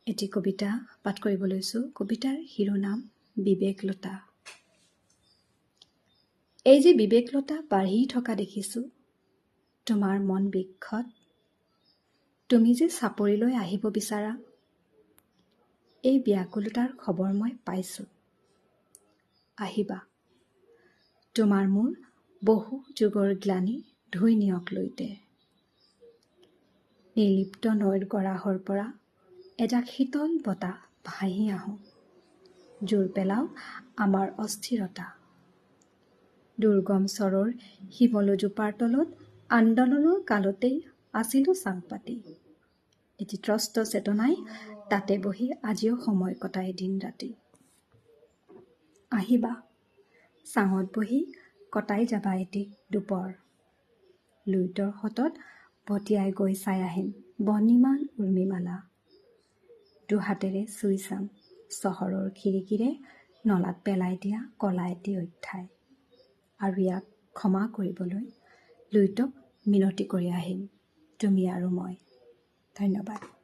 এটি কবিতা পাঠ কৰিব লৈছোঁ। কবিতাৰ শিৰোনাম বিবেকলতা। এই যে বিবেকলতা বাঢ়ি থকা দেখিছোঁ তোমাৰ মন বৃক্ষত, তুমি যে চাপৰিলৈ আহিব বিচাৰা, এই ব্যাকুলতাৰ খবৰ মই পাইছোঁ। আহিবা, তোমাৰ মোৰ বহু যুগৰ গ্লানি ধুই নিয়ক লৈতে। নিৰ্লিপ্ত নৈৰ গৰাহৰ পৰা এজাক শীতল বতাহ ভাহি আহোঁ, জোৰ পেলাও আমাৰ অস্থিৰতা। দুৰ্গম চৰৰ শিমলুজোপাৰ তলত আন্দোলনৰ কালতেই আছিলোঁ চাং পাতি। এটি ত্ৰস্ত চেতনাই তাতে বহি আজিও সময় কটাই দিন ৰাতি। আহিবা, চাঙত বহি কটাই যাবা এটি দুপৰ। লুইতৰ হতত ভটিয়াই গৈ চাই আহিম বহ্নিমান উৰ্মিমালা। দুহাতেৰে চুই চাম চহৰৰ খিৰিকীৰে নলাত পেলাই দিয়া কলা এটি অধ্যায়। আৰু ইয়াক ক্ষমা কৰিবলৈ লুইতক মিনতি কৰি আহিম তুমি আৰু মই। ধন্যবাদ।